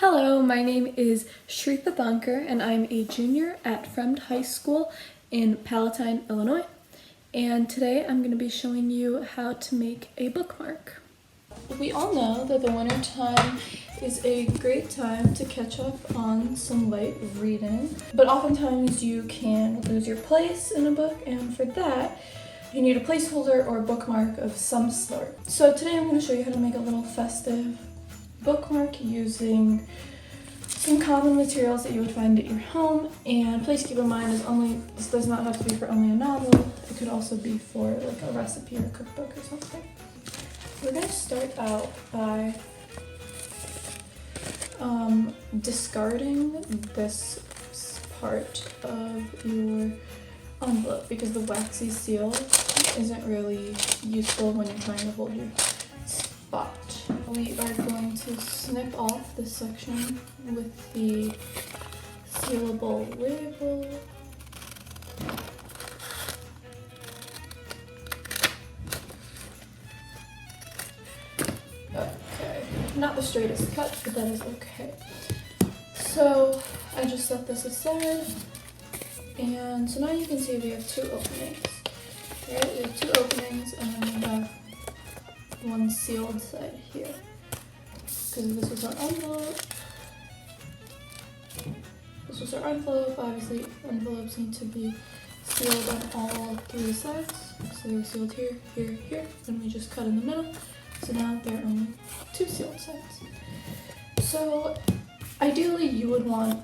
Hello, my name is Shreetha Banker and I'm a junior at Fremd High School in Palatine, Illinois. And today I'm going to be showing you how to make a bookmark. We all know that the winter time is a great time to catch up on some light reading, but oftentimes you can lose your place in a book, and for that you need a placeholder or a bookmark of some sort. So today I'm going to show you how to make a little festive bookmark using some common materials that you would find at your home. And please keep in mind, this does not have to be for only a novel. It could also be for like a recipe or a cookbook or something. We're going to start out by discarding this part of your envelope because the waxy seal isn't really useful when you're trying to hold your spot. We are going to snip off this section with the sealable label. Okay, not the straightest cut, but that is okay. So I just set this aside, and so now you can see we have two openings. Right, we have two openings, and then we have one sealed side here. Because this was our envelope. This was our envelope. Obviously, envelopes need to be sealed on all three sides. So they were sealed here, here, here, and we just cut in the middle. So now there are only two sealed sides. So ideally, you would want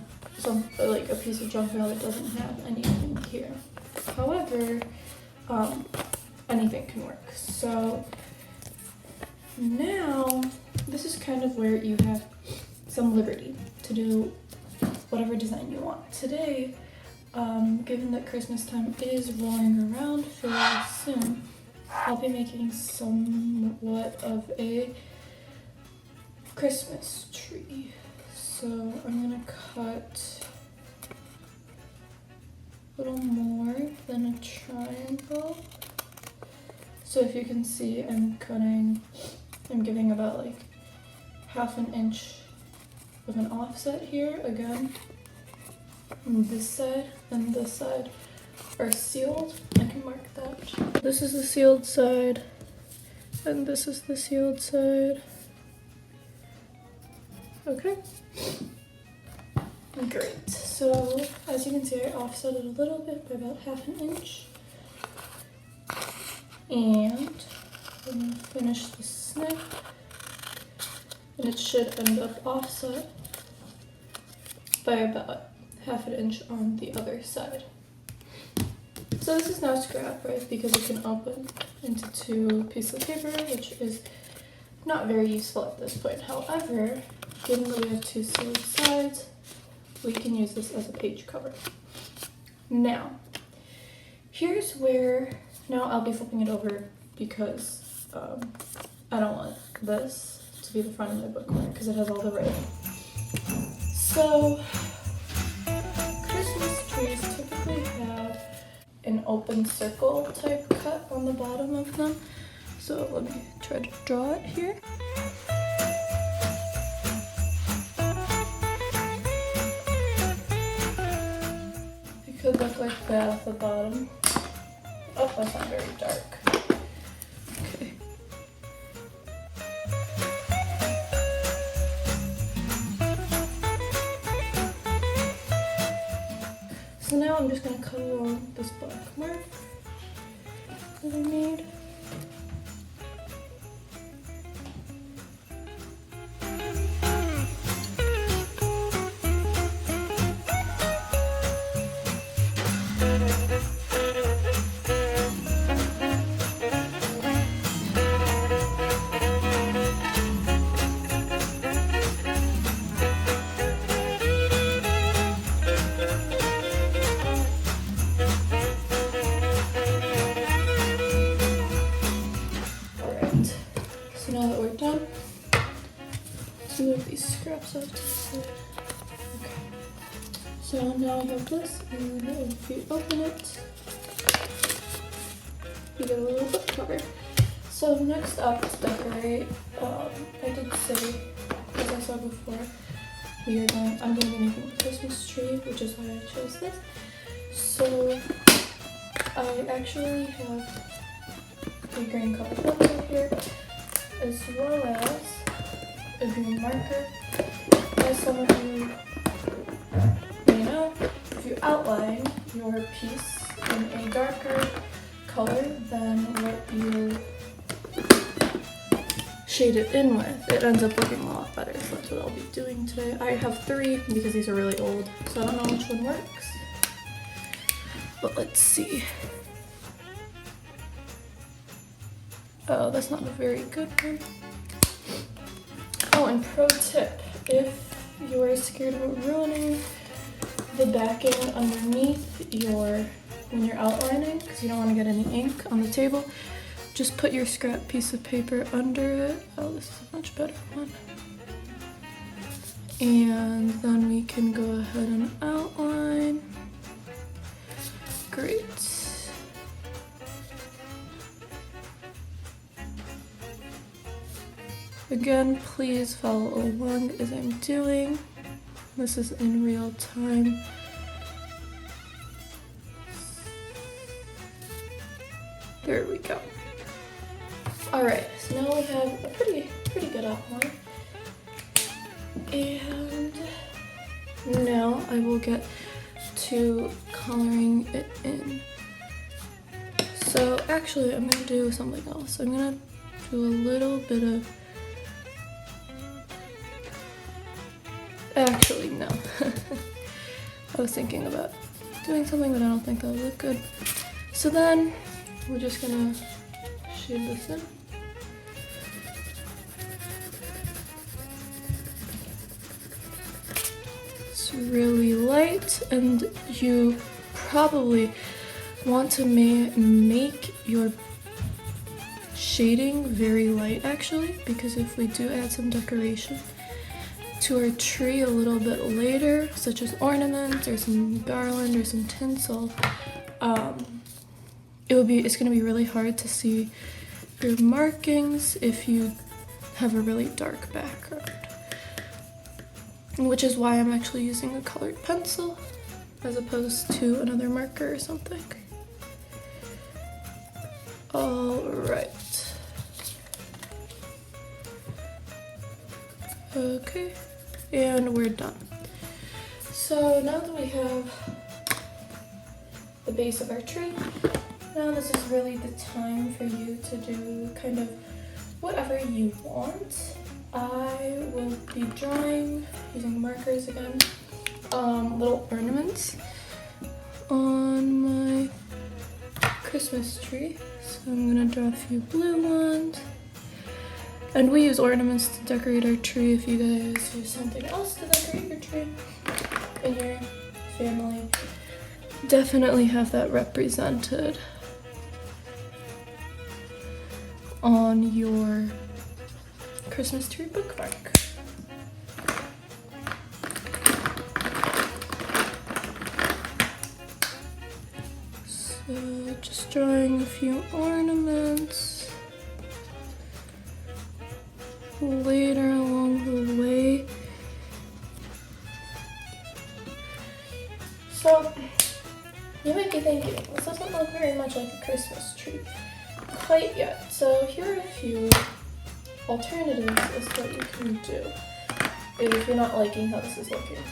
like a piece of junk mail that doesn't have anything here. However, anything can work. So now this is kind of where you have some liberty to do whatever design you want. Today, given that Christmas time is rolling around fairly soon, I'll be making somewhat of a Christmas tree. So I'm gonna cut a little more than a triangle. So if you can see, I'm giving about like half an inch of an offset here again. And this side and this side are sealed. I can mark that. This is the sealed side, and this is the sealed side. Okay. Great. So as you can see, I offset it a little bit by about half an inch. And I'm going to finish the snip, and it should end up offset by about half an inch on the other side. So this is now scrap, right, because it can open into two pieces of paper, which is not very useful at this point. However, given that we have two sealed sides, we can use this as a page cover. Now, here's where, now I'll be flipping it over because I don't want this to be the front of my bookmark because it has all the writing. So, Christmas trees typically have an open circle type cut on the bottom of them. So let me try to draw it here. It could look like that at the bottom. Oh, that's not very dark. Okay. So now I'm just going to cut along this black mark that I made. So now that we're done, let's move these scraps out to the side. Okay. So now we have this, and if you open it, you get a little book cover. So next up to decorate, I did say, as I said before, I'm going to be making a Christmas tree, which is why I chose this. So I actually have a green colored pencil here, as well as a green marker. As some of you may know, if you outline your piece in a darker color than what you shade it in with, it ends up looking a lot better. So that's what I'll be doing today. I have 3 because these are really old, so I don't know which one works. But let's see. Oh, that's not a very good one. Oh, and pro tip, if you are scared about ruining the backing underneath when you're outlining, because you don't want to get any ink on the table, just put your scrap piece of paper under it. Oh, this is a much better one. And then we can go ahead and outline. Great. Again, please follow along as I'm doing. This is in real time. There we go. Alright, so now we have a pretty good outline. And now I will get to coloring it in. So actually I'm gonna do something else. I'm gonna do a little bit of, actually no. I was thinking about doing something, but I don't think that would look good. So then we're just gonna shade this in. It's really light, and you probably want to make your shading very light actually, because if we do add some decoration to our tree a little bit later, such as ornaments or some garland or some tinsel, it's going to be really hard to see your markings if you have a really dark background. Which is why I'm actually using a colored pencil as opposed to another marker or something. Alright. Okay, and we're done. So now that we have the base of our tree, now this is really the time for you to do kind of whatever you want. I will be drawing, using markers again, little ornaments on my Christmas tree. So I'm gonna draw a few blue ones. And we use ornaments to decorate our tree. If you guys use something else to decorate your tree in your family, definitely have that represented on your Christmas tree bookmark. So just drawing a few ornaments later along the way. So you might be thinking, this doesn't look very much like a Christmas tree quite yet. So here are a few alternatives as to what you can do if you're not liking how this is looking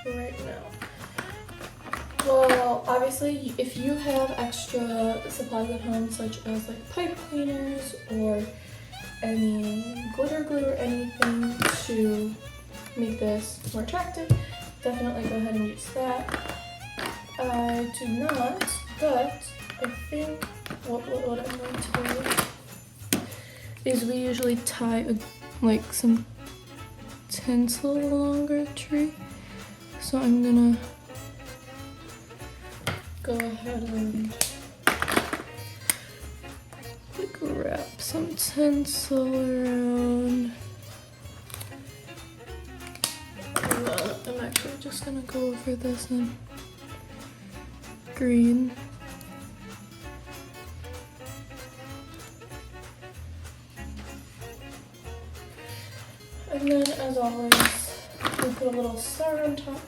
right now. Well, obviously, if you have extra supplies at home, such as like pipe cleaners or any glitter glue or anything to make this more attractive, definitely go ahead and use that. I do not, but I think what I'm going to do is we usually tie like some tinsel along our tree. So I'm gonna go ahead and like wrap some tinsel around. And then I'm actually just gonna go over this in green. And then, as always, we put a little star on top.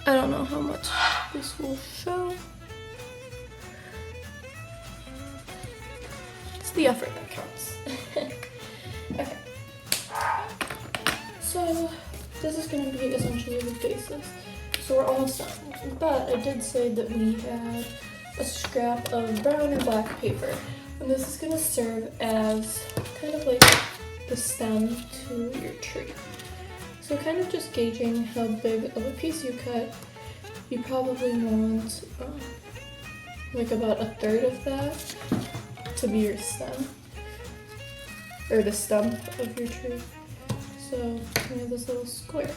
I don't know how much this will show. It's the effort that counts. Okay. So this is going to be essentially the basis. So we're almost done. But I did say that we had a scrap of brown or black paper. And this is going to serve as kind of like the stem to your tree. So kind of just gauging how big of a piece you cut, you probably want like about a third of that to be your stem, or the stump of your tree. So we have this little square.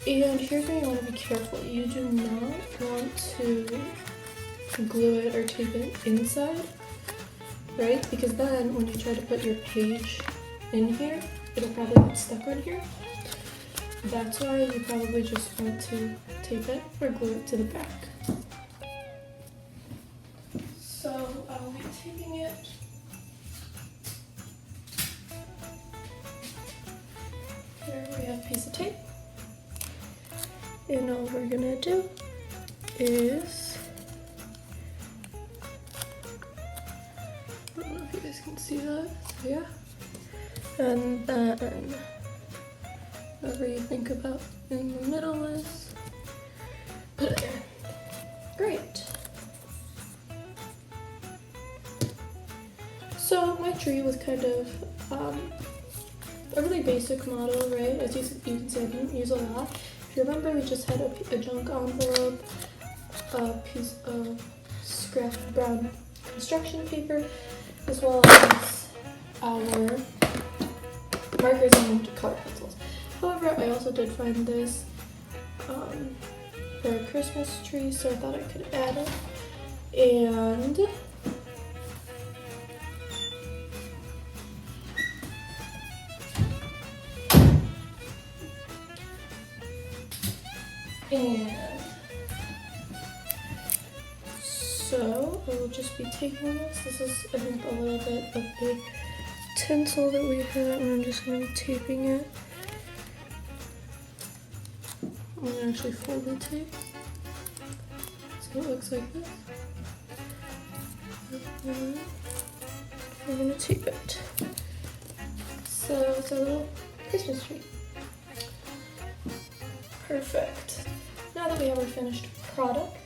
And here's where you want to be careful. You do not want to glue it or tape it inside, right? Because then when you try to put your page in here, it'll probably get stuck on here. That's why you probably just want to tape it or glue it to the back. So I'll be taping it. Here we have a piece of tape. And all we're gonna do is, I don't know if you guys can see that, so yeah. And then whatever you think about in the middle is, put it there. Great. So my tree was kind of a really basic model, right? As you can see, I didn't use a lot. If you remember, we just had a junk envelope, a piece of scrap brown construction paper, as well as our markers and color pencils. However, I also did find this for a Christmas tree, so I thought I could add it. And so I will just be taking this. This is, I think, a little bit of a tinsel that we had, and I'm just going to be taping it. I'm going to actually fold the tape so it looks like this. And we're going to tape it. So it's a little Christmas tree. Perfect. Now that we have our finished product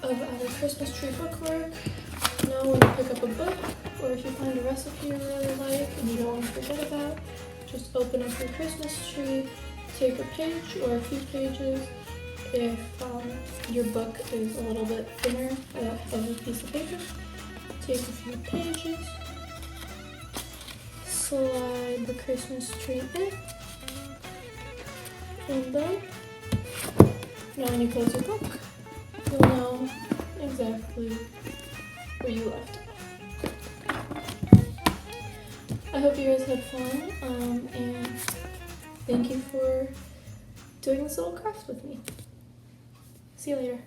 of our Christmas tree bookmark, now when you pick up a book, or if you find a recipe you really like and you don't want to forget about, just open up your Christmas tree, take a page or a few pages. If your book is a little bit thinner of a piece of paper, take a few pages, slide the Christmas tree in, and then now when you close your book, you'll know exactly where you left off. I hope you guys had fun, and thank you for doing this little craft with me. See you later.